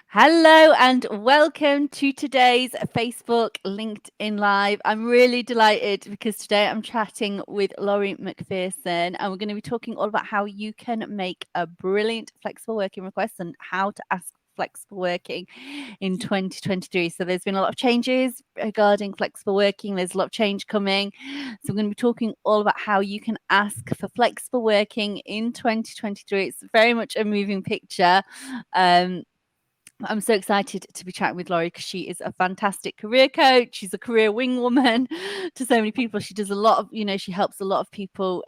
Hello and welcome to today's Facebook LinkedIn Live. I'm really delighted because today I'm chatting with Laurie Macpherson and we're going to be talking all about how you can make a brilliant flexible working request and how to ask flexible working in 2023. So there's been a lot of changes regarding flexible working. There's a lot of change coming. So we're going to be talking all about how you can ask for flexible working in 2023. It's very much a moving picture. I'm so excited to be chatting with Laurie because she is a fantastic career coach. She's a career wing woman to so many people. She does a lot of, she helps a lot of people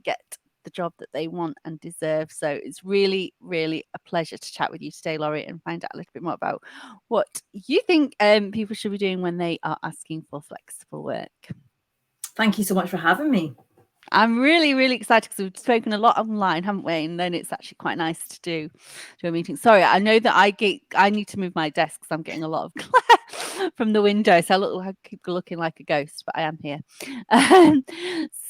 get the job that they want and deserve. So it's really, really a pleasure to chat with you today, Laurie, and find out a little bit more about what you think people should be doing when they are asking for flexible work. Thank you so much for having me. I'm really, really excited because we've spoken a lot online, haven't we? And then it's actually quite nice to do a meeting. Sorry, I know that I need to move my desk because I'm getting a lot of glare from the window. So I keep looking like a ghost, but I am here.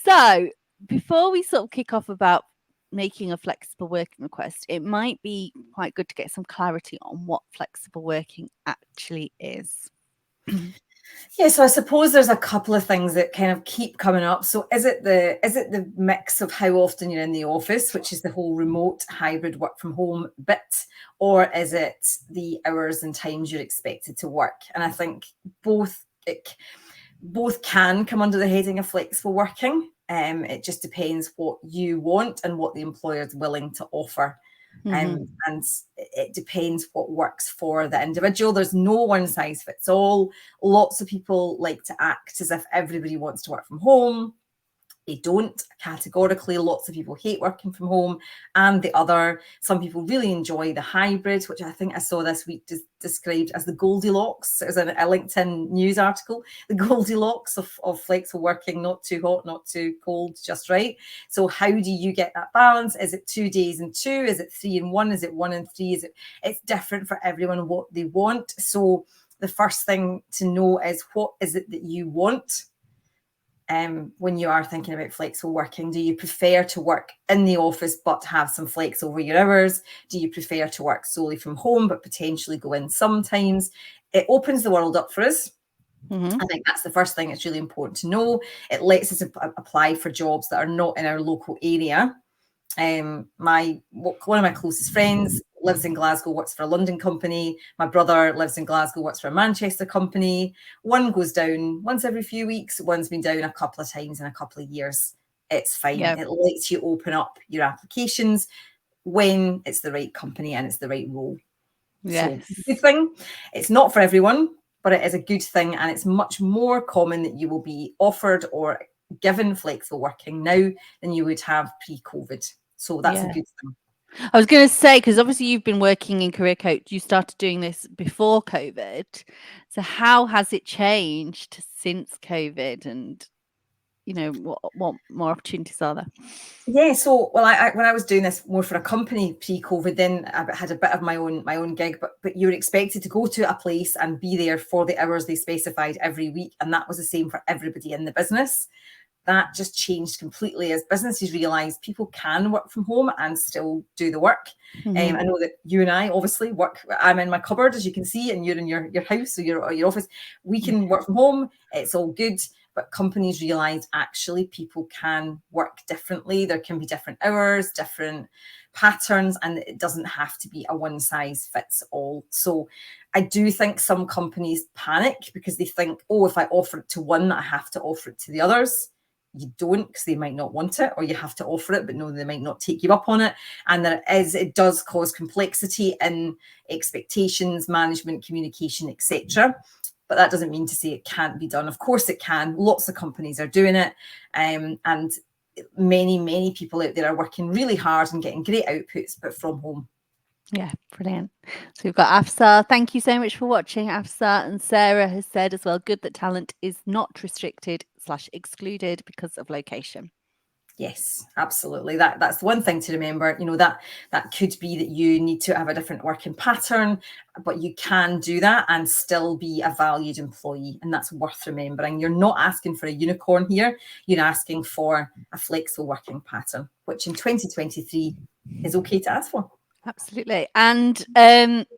So before we sort of kick off about making a flexible working request, it might be quite good to get some clarity on what flexible working actually is. Yeah, so I suppose there's a couple of things that kind of keep coming up. So is it the mix of how often you're in the office, which is the whole remote hybrid work from home bit, or is it the hours and times you're expected to work? And I think both can come under the heading of flexible working. It just depends what you want and what the employer is willing to offer. And it depends what works for the individual. There's no one size fits all. Lots of people like to act as if everybody wants to work from home. They don't categorically. Lots of people hate working from home. And some people really enjoy the hybrid, which I think I saw this week described as the Goldilocks. It was a LinkedIn news article, the Goldilocks of flexible working, not too hot, not too cold, just right. So how do you get that balance? Is it 2 days and 2? Is it 3 and 1? Is it 1 and 3? It's different for everyone what they want. So the first thing to know is, what is it that you want? When you are thinking about flexible working? Do you prefer to work in the office but have some flex over your hours? Do you prefer to work solely from home but potentially go in sometimes? It opens the world up for us. I think that's the first thing that's really important to know. It lets us apply for jobs that are not in our local area. One of my closest friends lives in Glasgow, works for a London company. My brother lives in Glasgow, works for a Manchester company. One goes down once every few weeks. One's been down a couple of times in a couple of years. It's fine. Yeah. It lets you open up your applications when it's the right company and it's the right role. Yes. So, good thing. It's not for everyone, but it is a good thing. And it's much more common that you will be offered or given flexible working now than you would have pre-COVID. So that's a good thing. I was going to say, because obviously you've been working in career coach, you started doing this before COVID. So how has it changed since COVID? And, what more opportunities are there? Yeah, so when I was doing this more for a company pre-COVID, then I had a bit of my own gig, but you were expected to go to a place and be there for the hours they specified every week, and that was the same for everybody in the business. That just changed completely as businesses realised people can work from home and still do the work. I know that you and I obviously work. I'm in my cupboard, as you can see, and you're in your house or your office. We can work from home. It's all good. But companies realise actually people can work differently. There can be different hours, different patterns, and it doesn't have to be a one size fits all. So I do think some companies panic because they think, oh, if I offer it to one, I have to offer it to the others. You don't, because they might not want it, or you have to offer it, but no, they might not take you up on it. And it does cause complexity in expectations, management, communication, etc. But that doesn't mean to say it can't be done. Of course it can. Lots of companies are doing it. And many people out there are working really hard and getting great outputs, but from home. Yeah, brilliant. So we've got Afsar. Thank you so much for watching, Afsar. And Sarah has said as well, good that talent is not restricted/excluded because of location. Yes, absolutely. That's the one thing to remember. That could be that you need to have a different working pattern, but you can do that and still be a valued employee. And that's worth remembering. You're not asking for a unicorn here. You're asking for a flexible working pattern, which in 2023 is okay to ask for. Absolutely. And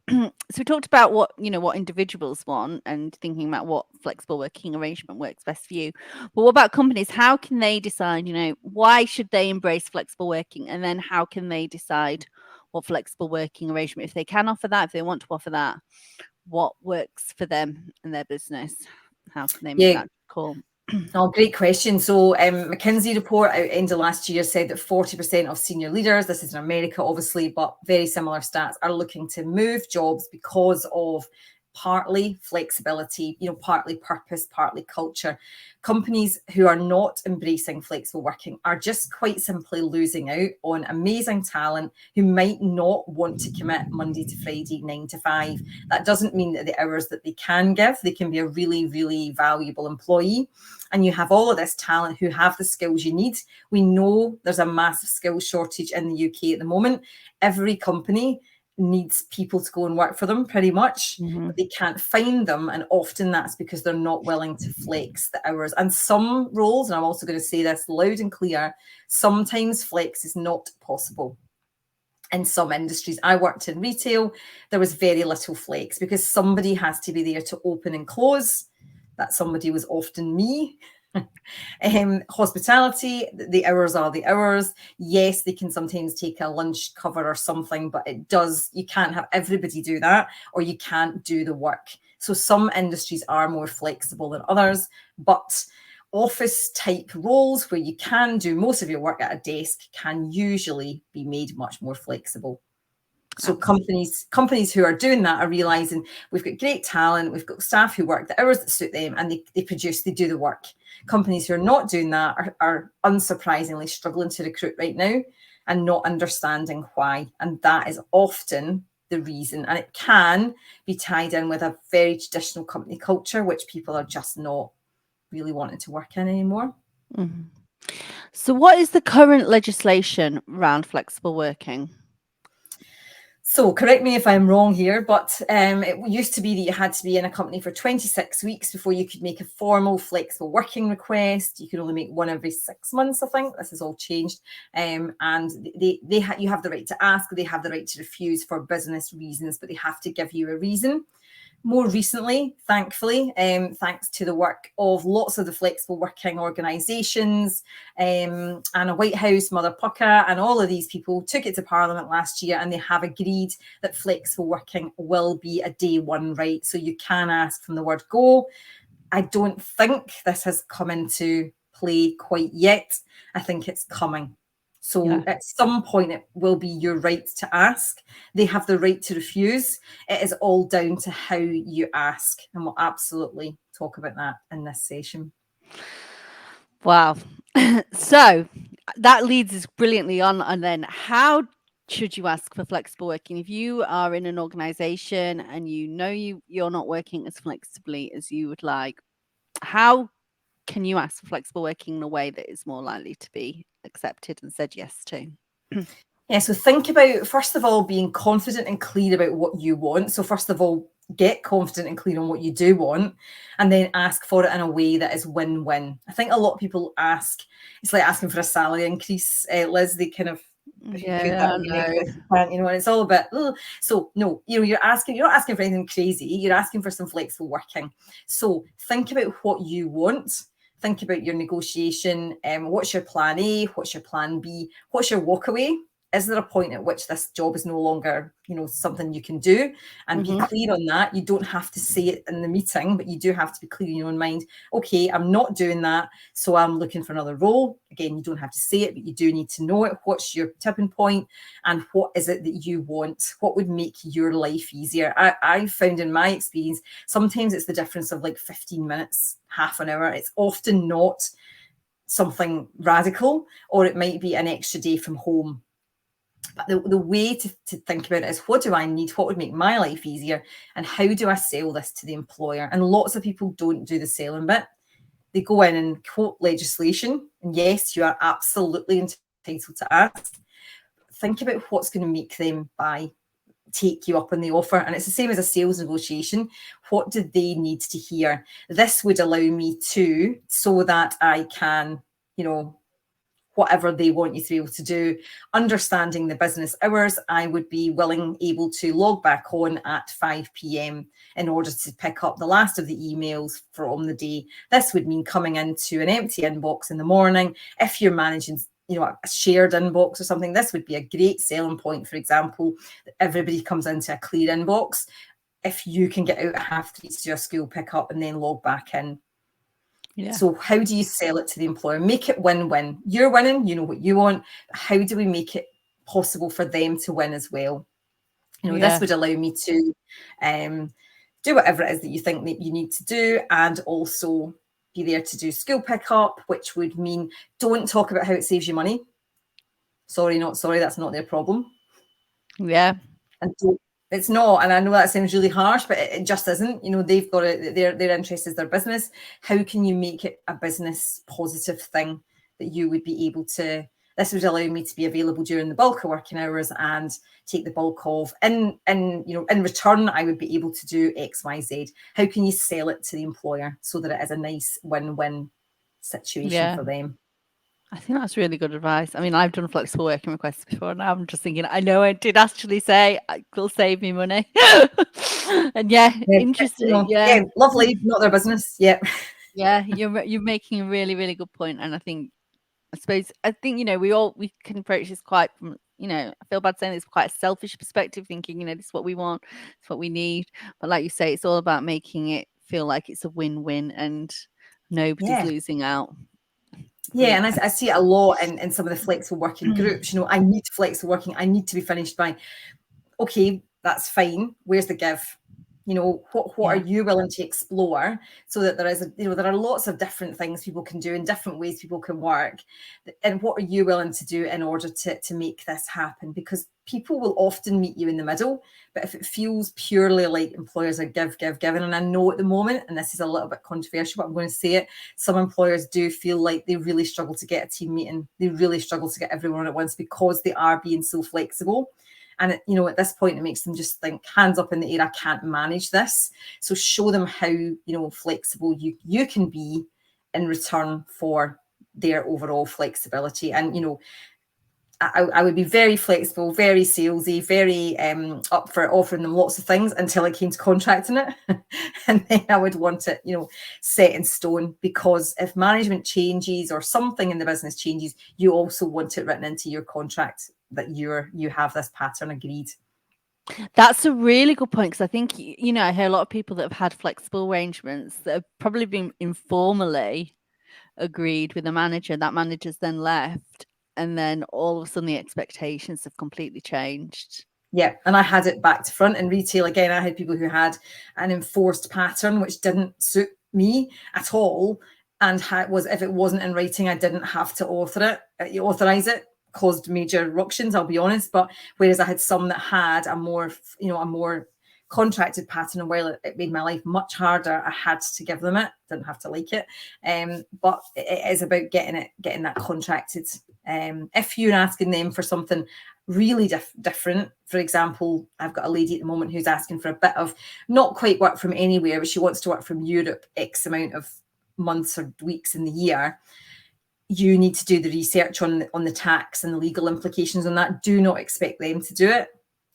so we talked about what individuals want and thinking about what flexible working arrangement works best for you. But what about companies? How can they decide, why should they embrace flexible working? And then how can they decide what flexible working arrangement, if they can offer that, if they want to offer that, what works for them and their business? How can they make Yeah. that call? Oh, great question. So McKinsey report out end of last year said that 40% of senior leaders, this is in America obviously, but very similar stats, are looking to move jobs because of partly flexibility, partly purpose, partly culture. Companies who are not embracing flexible working are just quite simply losing out on amazing talent who might not want to commit Monday to Friday, 9 to 5. That doesn't mean that the hours that they can give, they can be a really, really valuable employee. And you have all of this talent who have the skills you need. We know there's a massive skills shortage in the UK at the moment. Every company needs people to go and work for them pretty much, but they can't find them. And often that's because they're not willing to flex the hours. And some roles, and I'm also going to say this loud and clear, sometimes flex is not possible. In some industries, I worked in retail, there was very little flex because somebody has to be there to open and close. That somebody was often me. Hospitality, the hours are the hours. Yes, they can sometimes take a lunch cover or something, but you can't have everybody do that, or you can't do the work. So some industries are more flexible than others, but office type roles where you can do most of your work at a desk can usually be made much more flexible. So companies who are doing that are realizing we've got great talent, we've got staff who work the hours that suit them, and they produce, they do the work. Companies who are not doing that are unsurprisingly struggling to recruit right now and not understanding why. And that is often the reason. And it can be tied in with a very traditional company culture, which people are just not really wanting to work in anymore. Mm-hmm. So what is the current legislation around flexible working? So correct me if I'm wrong here, but it used to be that you had to be in a company for 26 weeks before you could make a formal flexible working request. You could only make one every 6 months, I think. This has all changed. And you have the right to ask, they have the right to refuse for business reasons, but they have to give you a reason. More recently, thankfully, thanks to the work of lots of the flexible working organisations, Anna Whitehouse, Mother Pucker, and all of these people took it to Parliament last year, and they have agreed that flexible working will be a day one right. So you can ask from the word go. I don't think this has come into play quite yet. I think it's coming. So at some point, it will be your right to ask. They have the right to refuse. It is all down to how you ask. And we'll absolutely talk about that in this session. Wow. So that leads us brilliantly on. And then how should you ask for flexible working? If you are in an organization and you're not working as flexibly as you would like, how can you ask for flexible working in a way that is more likely to be accepted and said yes to? Yeah, so think about, first of all, being confident and clear about what you want. So first of all, get confident and clear on what you do want, and then ask for it in a way that is win-win. I think a lot of people ask, it's like asking for a salary increase, Liz, they kind of put that on your neck like you can't, and it's all a bit, ugh. So no, you're not asking for anything crazy, you're asking for some flexible working. So think about what you want. Think about your negotiation. What's your plan A? What's your plan B? What's your walkaway? Is there a point at which this job is no longer, something you can do? And be clear on that. You don't have to say it in the meeting, but you do have to be clear in your own mind. Okay, I'm not doing that, so I'm looking for another role. Again, you don't have to say it, but you do need to know it. What's your tipping point, and what is it that you want? What would make your life easier? I found in my experience, sometimes it's the difference of like 15 minutes, half an hour. It's often not something radical, or it might be an extra day from home. But the way to think about it is, what do I need? What would make my life easier? And how do I sell this to the employer? And lots of people don't do the selling bit. They go in and quote legislation. And yes, you are absolutely entitled to ask. Think about what's going to make them take you up on the offer. And it's the same as a sales negotiation. What do they need to hear? This would allow me to, so that I can, whatever they want you to be able to do. Understanding the business hours, I would be able to log back on at 5 p.m. in order to pick up the last of the emails from the day. This would mean coming into an empty inbox in the morning. If you're managing a shared inbox or something, this would be a great selling point, for example, that everybody comes into a clear inbox. If you can get out at 3:30 to do a school pickup and then log back in. Yeah. So how do you sell it to the employer? Make it win-win. You're winning, you know what you want. How do we make it possible for them to win as well? This would allow me to do whatever it is that you think that you need to do, and also be there to do school pickup, which would mean don't talk about how it saves you money. Sorry, not sorry, that's not their problem. Yeah. And it's not, and I know that sounds really harsh, but it just isn't. They've got it. Their interest is their business. How can you make it a business positive thing that you would be able to? This would allow me to be available during the bulk of working hours and take the bulk of. In return, I would be able to do X, Y, Z. How can you sell it to the employer so that it is a nice win-win situation for them? I think that's really good advice. I mean, I've done flexible working requests before, and I'm just thinking, I know I did actually say it will save me money. And interesting. Yeah, lovely, not their business. Yeah. Yeah, you're making a really, really good point. And I think we can approach this quite from, I feel bad saying this, quite a selfish perspective, thinking, this is what we want, it's what we need. But like you say, it's all about making it feel like it's a win-win and nobody's losing out. Yeah, and I see it a lot in some of the flexible working groups. I need flexible working. I need to be finished by, okay, that's fine. Where's the give? What are you willing to explore, so that there are lots of different things people can do and different ways people can work, and what are you willing to do in order to make this happen? Because people will often meet you in the middle, but if it feels purely like employers are giving, and I know at the moment, and this is a little bit controversial, but I'm going to say it, some employers do feel like they really struggle to get a team meeting. They really struggle to get everyone at once because they are being so flexible. And at this point, it makes them just think, hands up in the air, I can't manage this. So show them how flexible you can be in return for their overall flexibility. And I would be very flexible, very salesy, very up for offering them lots of things until it came to contracting it. And then I would want it, set in stone, because if management changes or something in the business changes, you also want it written into your contract that you have this pattern agreed. That's a really good point, because I think, I hear a lot of people that have had flexible arrangements that have probably been informally agreed with a manager. That manager's then left, and then all of a sudden the expectations have completely changed. Yeah, and I had it back to front in retail. Again, I had people who had an enforced pattern which didn't suit me at all, and if it wasn't in writing, I didn't have to authorize it. Caused major ructions, I'll be honest. But whereas I had some that had a more contracted pattern, and while it made my life much harder, I had to give them it. Didn't have to like it. But it is about getting that contracted. If you're asking them for something really different, for example, I've got a lady at the moment who's asking for a bit of not quite work from anywhere, but she wants to work from Europe X amount of months or weeks in the year. You need to do the research on the tax and the legal implications on that. Do not expect them to do it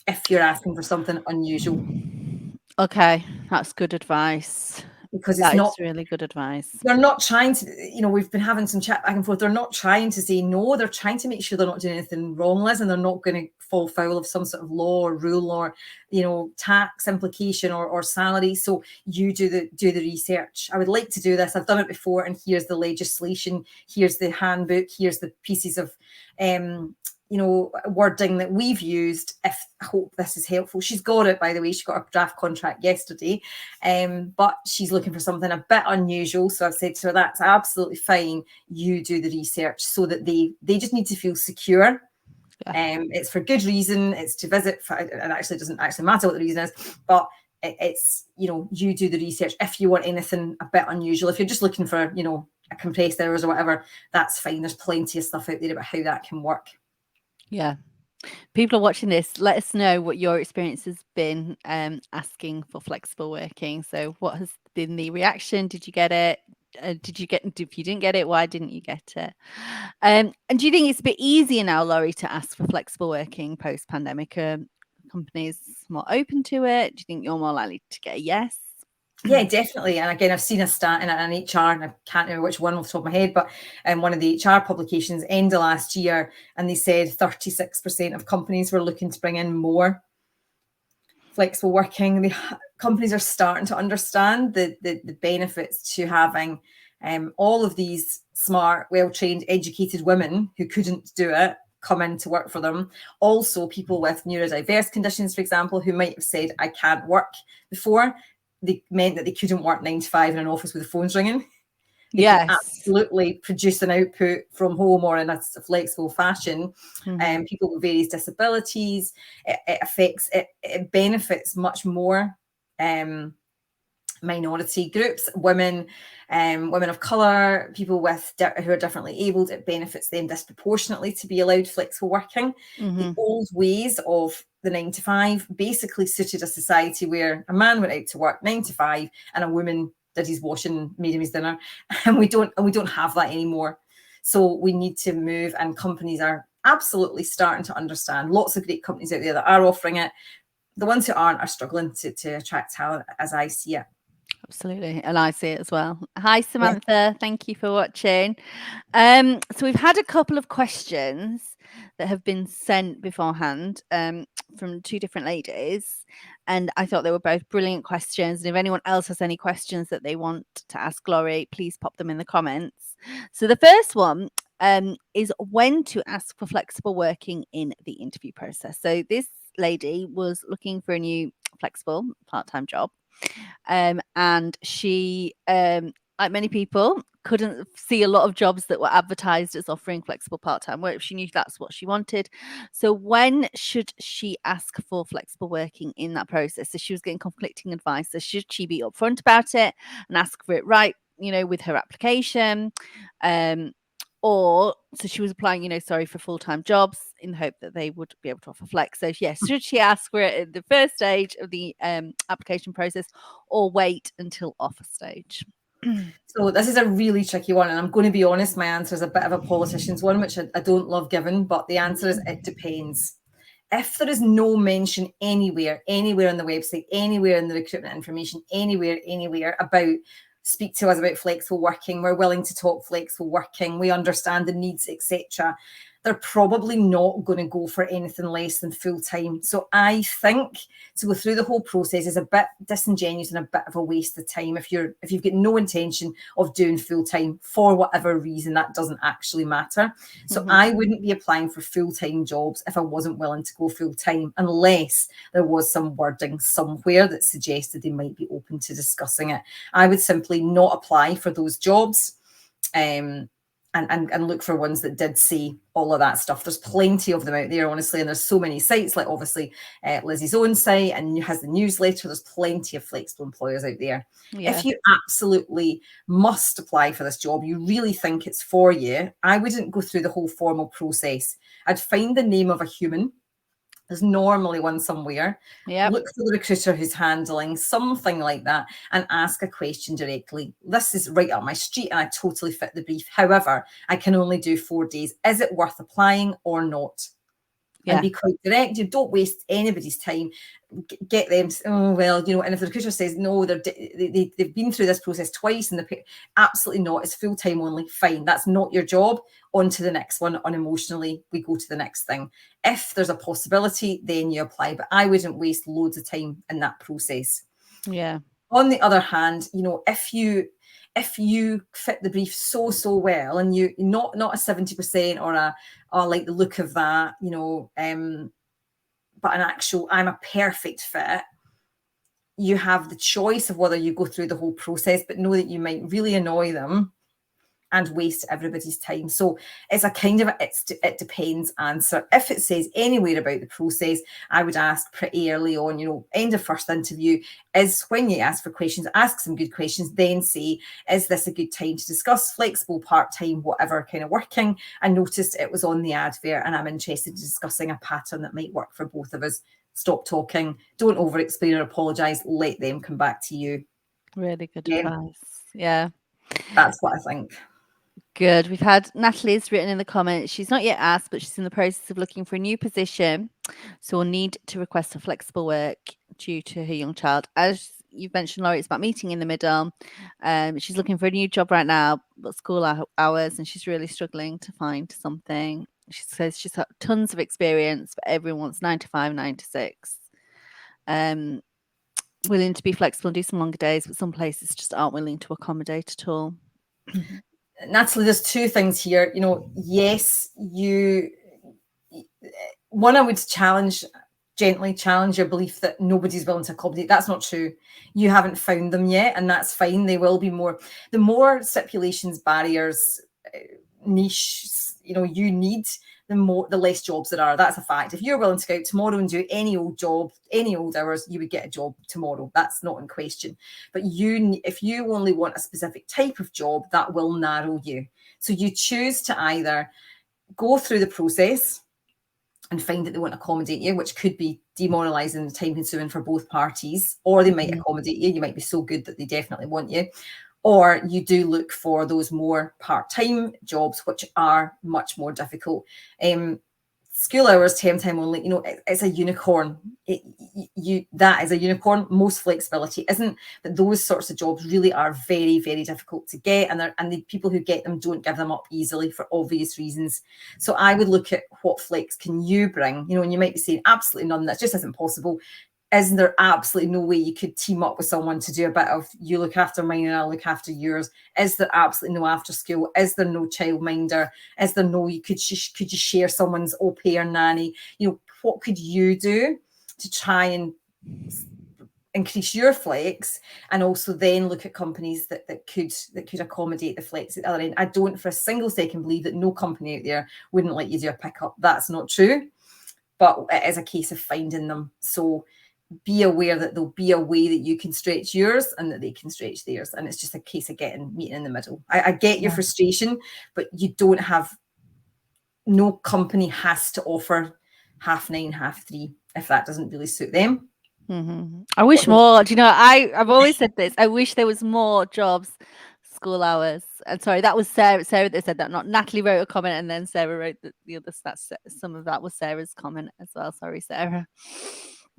if you're asking for something unusual. Okay, that's good advice. Because that is really good advice. They're not trying to, we've been having some chat back and forth. They're not trying to say no. They're trying to make sure they're not doing anything wrong, Liz, and they're not going to fall foul of some sort of law or rule or, tax implication or salary. So you do the research. I would like to do this. I've done it before, and here's the legislation. Here's the handbook. Here's the pieces of, wording that we've used. I hope this is helpful. She's got it, by the way. She got a draft contract yesterday, but she's looking for something a bit unusual. So I've said to her, that's absolutely fine. You do the research, so that they just need to feel secure. It's for good reason. It's to visit, and actually doesn't actually matter what the reason is, but it's, you do the research. If you want anything a bit unusual, if you're just looking for, a compressed hours or whatever, that's fine. There's plenty of stuff out there about how that can work. Yeah. People are watching this. Let us know what your experience has been asking for flexible working. So what has been the reaction? Did you get it? Did you get? If you didn't get it, why didn't you get it? And do you think it's a bit easier now, Laurie, to ask for flexible working post pandemic? Are companies more open to it? Do you think you're more likely to get a yes? Yeah, definitely. And again, I've seen a stat in an HR, and I can't remember which one off the top of my head, but one of the HR publications end of last year, and they said 36% of companies were looking to bring in more flexible working. The companies are starting to understand the benefits to having all of these smart, well-trained, educated women who couldn't do it come in to work for them. Also, people with neurodiverse conditions, for example, who might have said, I can't work before. They meant that they couldn't work 9 to 5 in an office with the phones ringing. They can Yes. absolutely produce an output from home or in a flexible fashion. Mhm. People with various disabilities, it benefits much more minority groups, women of colour, people who are differently abled. It benefits them disproportionately to be allowed flexible working. The Mhm. old ways of the 9 to 5 basically suited a society where a man went out to work 9 to 5 and a woman did his washing, made him his dinner, and we don't have that anymore. So we need to move, and companies are absolutely starting to understand. Lots of great companies out there that are offering it. The ones who aren't are struggling to attract talent, as I see it. Absolutely. And I see it as well. Hi, Yeah. Samantha. Thank you for watching. So we've had a couple of questions that have been sent beforehand from two different ladies. And I thought they were both brilliant questions. And if anyone else has any questions that they want to ask Laurie, please pop them in the comments. So the first one is when to ask for flexible working in the interview process. So this lady was looking for a new flexible part-time job. And she, like many people, couldn't see a lot of jobs that were advertised as offering flexible part-time work. She knew that's what she wanted. So when should she ask for flexible working in that process? So she was getting conflicting advice. So should she be upfront about it and ask for it right, with her application? Or so she was applying, sorry, for full-time jobs in the hope that they would be able to offer flex. So yes, should she ask for it at the first stage of the application process or wait until offer stage? So this is a really tricky one, and I'm going to be honest, my answer is a bit of a politician's one, which I don't love giving, but the answer is it depends. If there is no mention anywhere on the website, anywhere in the recruitment information, anywhere about speak to us about flexible working, we're willing to talk flexible working, we understand the needs, etc., they're probably not going to go for anything less than full time. So I think to go through the whole process is a bit disingenuous and a bit of a waste of time if you've got no intention of doing full time for whatever reason. That doesn't actually matter. So I wouldn't be applying for full time jobs if I wasn't willing to go full time, unless there was some wording somewhere that suggested they might be open to discussing it. I would simply not apply for those jobs. And look for ones that did say all of that stuff. There's plenty of them out there, honestly, and there's so many sites, like obviously Lizzie's own site and has the newsletter. There's plenty of flexible employers out there. Yeah. If you absolutely must apply for this job, you really think it's for you, I wouldn't go through the whole formal process. I'd find the name of a human. There's normally one somewhere. Yep. Look for the recruiter who's handling something like that and ask a question directly. This is right up my street and I totally fit the brief. However, I can only do 4 days. Is it worth applying or not? And Yeah. be quite direct. You don't waste anybody's time. Get them, oh, well, and if the recruiter says, no, they've been through this process twice and they're absolutely not, it's full time only, fine. That's not your job. On to the next one. Unemotionally, we go to the next thing. If there's a possibility, then you apply. But I wouldn't waste loads of time in that process. Yeah. On the other hand, if you fit the brief so well and you not a 70% or like the look of that, but an actual I'm a perfect fit, you have the choice of whether you go through the whole process, but know that you might really annoy them and waste everybody's time. So it's a kind of it depends answer. If it says anywhere about the process, I would ask pretty early on, end of first interview is when you ask for questions, ask some good questions, then say, is this a good time to discuss flexible, part-time, whatever kind of working? I noticed it was on the advert and I'm interested in discussing a pattern that might work for both of us. Stop talking, don't over explain or apologize, let them come back to you. Really good Yeah. advice. Yeah. That's what I think. Good. We've had Natalie's written in the comments. She's not yet asked, but she's in the process of looking for a new position. So will need to request for flexible work due to her young child. As you've mentioned, Laurie, it's about meeting in the middle. She's looking for a new job right now, but school hours, and she's really struggling to find something. She says she's got tons of experience, but everyone wants 9 to 5, 9 to 6. Willing to be flexible and do some longer days, but some places just aren't willing to accommodate at all. Natalie, there's two things here. Yes, one, I would gently challenge your belief that nobody's willing to accommodate. That's not true. You haven't found them yet, and that's fine. They will be more. The more stipulations, barriers, niche, you need, the less jobs there are. That's a fact. If you're willing to go out tomorrow and do any old job, any old hours, you would get a job tomorrow. That's not in question. But if you only want a specific type of job, that will narrow you. So you choose to either go through the process and find that they won't accommodate you, which could be demoralising and time consuming for both parties, or they might accommodate you. You might be so good that they definitely want you. Or you do look for those more part-time jobs, which are much more difficult. School hours, term time only, it's a unicorn. That is a unicorn. Most flexibility isn't, but those sorts of jobs really are very, very difficult to get, and the people who get them don't give them up easily for obvious reasons. So I would look at what flex can you bring, and you might be saying absolutely none, that just isn't possible. Isn't there absolutely no way you could team up with someone to do a bit of, you look after mine and I'll look after yours? Is there absolutely no after school? Is there no childminder? Is there no, could you share someone's au pair nanny? What could you do to try and increase your flex, and also then look at companies that could accommodate the flex at the other end? I don't for a single second believe that no company out there wouldn't let you do a pickup. That's not true, but it is a case of finding them. So be aware that there'll be a way that you can stretch yours and that they can stretch theirs. And it's just a case of meeting in the middle. I get your frustration, but no company has to offer 9:30, 3:30 if that doesn't really suit them. I wish more. Do you know, I've always said this. I wish there was more jobs, school hours. And sorry, that was Sarah that said that. Not Natalie wrote a comment, and then Sarah wrote the other. Some of that was Sarah's comment as well. Sorry, Sarah.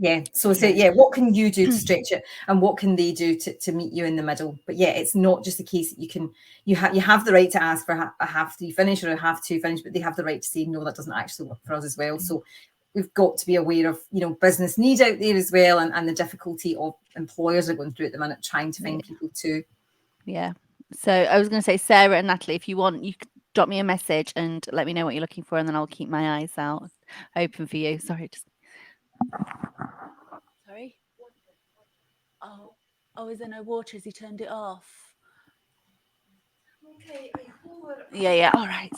Yeah. So what can you do to stretch it, and what can they do to meet you in the middle? But yeah, it's not just a case that you have the right to ask for a half three finish or a half two finish, but they have the right to say no, that doesn't actually work for us as well. So we've got to be aware of business need out there as well, and the difficulty of employers are going through at the minute trying to find people too. Yeah. So I was going to say, Sarah and Natalie, if you want, you could drop me a message and let me know what you're looking for, and then I'll keep my eyes out open for you. Sorry. Sorry. Oh, is there no water? Has he turned it off? Okay. Yeah. All right.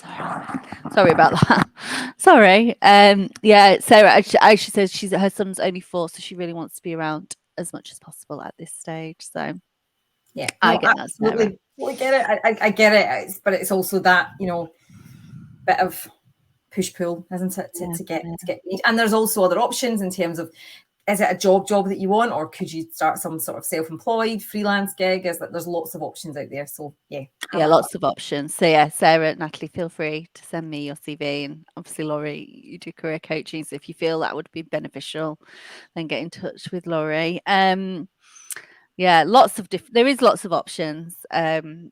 Sorry about that. Sorry. Yeah, Sarah. She says her son's only 4, so she really wants to be around as much as possible at this stage. So yeah, I get that, Sarah. Totally get it. I get it. But it's also that bit of push pull, isn't it, to get and there's also other options in terms of, is it a job that you want, or could you start some sort of self-employed freelance gig? There's lots of options out there. So yeah, lots of options. So yeah, Sarah, Natalie, feel free to send me your CV, and obviously Laurie, you do career coaching, so if you feel that would be beneficial, then get in touch with Laurie. Yeah, there is lots of options. And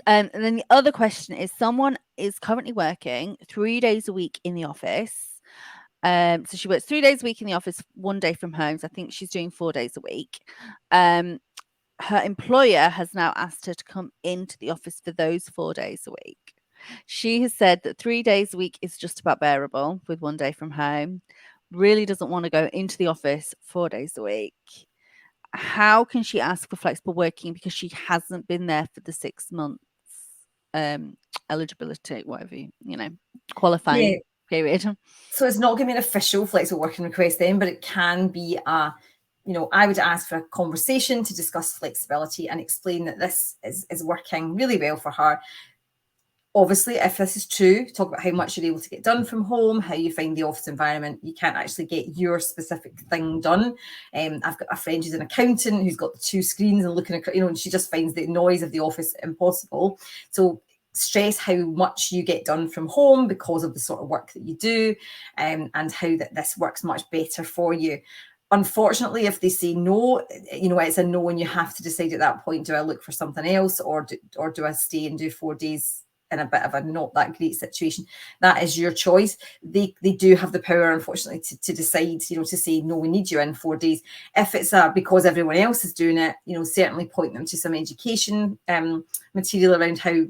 then the other question is, someone is currently working 3 days a week in the office. So she works 3 days a week in the office, 1 day from home. So I think she's doing 4 days a week. Her employer has now asked her to come into the office for those 4 days a week. She has said that 3 days a week is just about bearable with 1 day from home. Really doesn't want to go into the office 4 days a week. How can she ask for flexible working, because she hasn't been there for the 6 months eligibility, whatever, qualifying period? So it's not going to be an official flexible working request then, but it can be I would ask for a conversation to discuss flexibility and explain that this is working really well for her. Obviously, if this is true, talk about how much you're able to get done from home, how you find the office environment. You can't actually get your specific thing done. I've got a friend who's an accountant who's got the two screens and looking at, and she just finds the noise of the office impossible. So stress how much you get done from home because of the sort of work that you do, and how that this works much better for you. Unfortunately, if they say no, it's a no, and you have to decide at that point, do I look for something else, or do I stay and do 4 days in a bit of a not that great situation? That is your choice. They do have the power, unfortunately, to decide, to say, no, we need you in 4 days. If it's because everyone else is doing it, certainly point them to some education material around how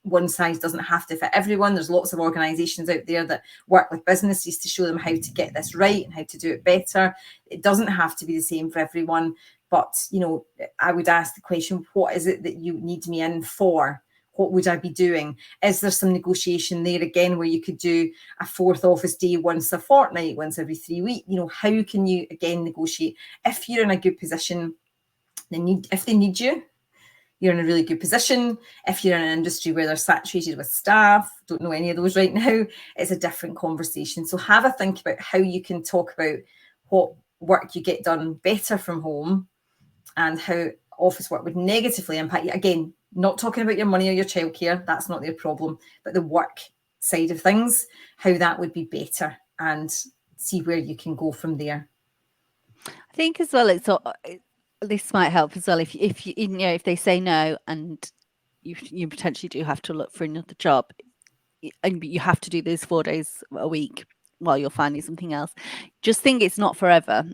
one size doesn't have to fit everyone. There's lots of organisations out there that work with businesses to show them how to get this right and how to do it better. It doesn't have to be the same for everyone. But, I would ask the question, what is it that you need me in for? What would I be doing? Is there some negotiation there again where you could do a 4th office day once a fortnight, once every 3 weeks? How can you again negotiate? If you're in a good position, if they need you, you're in a really good position. If you're in an industry where they're saturated with staff, don't know any of those right now, it's a different conversation. So have a think about how you can talk about what work you get done better from home and how office work would negatively impact you. Again, not talking about your money or your childcare, that's not their problem, but the work side of things, how that would be better, and see where you can go from there. I think as well, this might help as well if you if they say no and you potentially do have to look for another job, and you have to do those 4 days a week while you're finding something else. Just think it's not forever.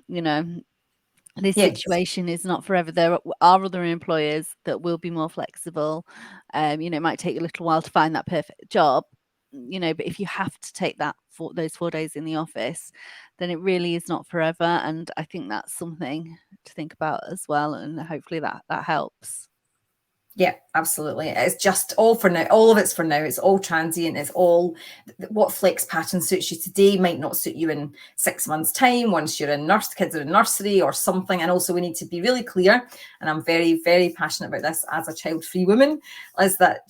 This Yes. situation is not forever. There are other employers that will be more flexible. It might take a little while to find that perfect job, but if you have to take those 4 days in the office, then it really is not forever. And I think that's something to think about as well. And hopefully that helps. Yeah, absolutely. It's just all for now. All of it's for now. It's all transient. It's all what flex pattern suits you today might not suit you in 6 months' time once you're in kids are in nursery or something. And also we need to be really clear, and I'm very, very passionate about this as a child-free woman, is that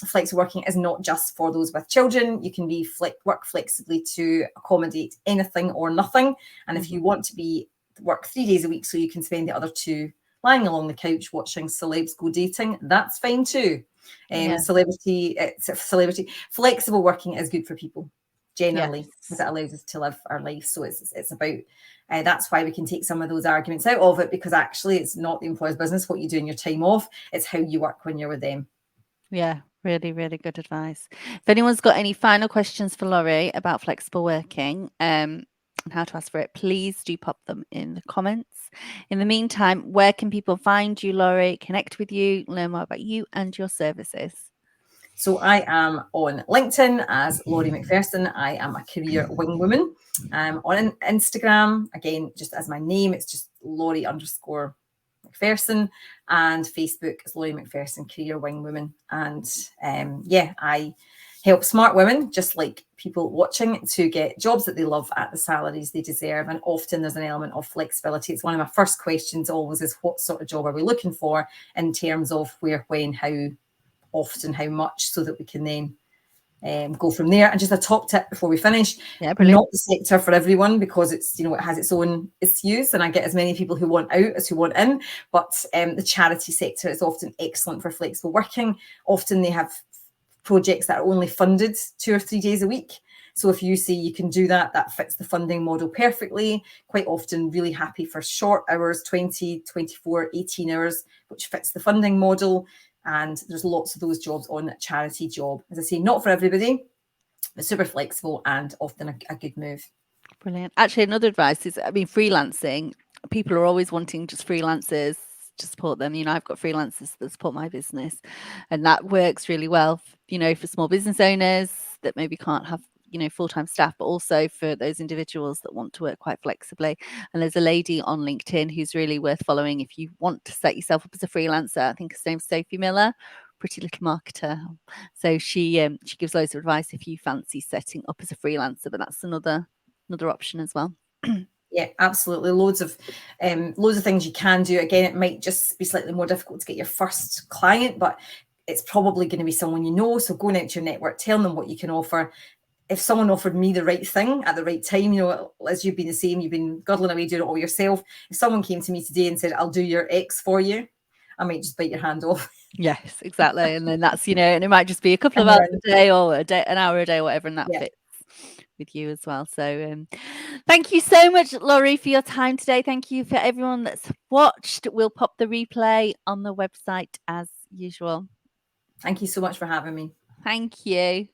flexible working is not just for those with children. You can be work flexibly to accommodate anything or nothing. And if you want to work 3 days a week so you can spend the other 2 lying along the couch watching celebs go dating, that's fine too. Flexible working is good for people generally, because it allows us to live our life. So it's about that's why we can take some of those arguments out of it, because actually it's not the employer's business what you do in your time off, it's how you work when you're with them. Yeah, really, really good advice. If anyone's got any final questions for Laurie about flexible working, and how to ask for it, please do pop them in the comments. In the meantime, where can people find you, Laurie, connect with you, learn more about you and your services? So I am on LinkedIn as Laurie Macpherson. I am a career wing woman. On Instagram, again, just as my name, it's just Laurie_Macpherson, and Facebook is Laurie Macpherson Career Wing Woman. And I help smart women, just like people watching, to get jobs that they love at the salaries they deserve. And often there's an element of flexibility. It's one of my first questions always is, what sort of job are we looking for in terms of where, when, how often, how much, so that we can then go from there. And just a top tip before we finish, not the sector for everyone, because it's it has its own issues, and I get as many people who want out as who want in, but the charity sector is often excellent for flexible working. Often they have projects that are only funded 2 or 3 days a week. So if you say you can do that, that fits the funding model perfectly. Quite often really happy for short hours, 20, 24, 18 hours, which fits the funding model. And there's lots of those jobs on Charity Job. As I say, not for everybody, but super flexible and often a good move. Brilliant. Actually, another advice is, freelancing. People are always wanting just freelancers to support them. I've got freelancers that support my business, and that works really well, for small business owners that maybe can't have full-time staff, but also for those individuals that want to work quite flexibly. And there's a lady on LinkedIn who's really worth following if you want to set yourself up as a freelancer. I think her name's Sophie Miller, pretty little marketer. So she gives loads of advice if you fancy setting up as a freelancer, but that's another option as well. Yeah, absolutely. Loads of things you can do. Again, it might just be slightly more difficult to get your first client, but it's probably going to be someone you know. So going out to your network, telling them what you can offer. If someone offered me the right thing at the right time, as you've been the same, you've been guddling away doing it all yourself. If someone came to me today and said, I'll do your X for you, I might just bite your hand off. Yes, exactly. And then that's, and it might just be a couple of And hours then, a day or an hour a day, or whatever, and that yeah. fits with you as well. So thank you so much, Laurie, for your time today. Thank you for everyone that's watched. We'll pop the replay on the website as usual. Thank you so much for having me. Thank you.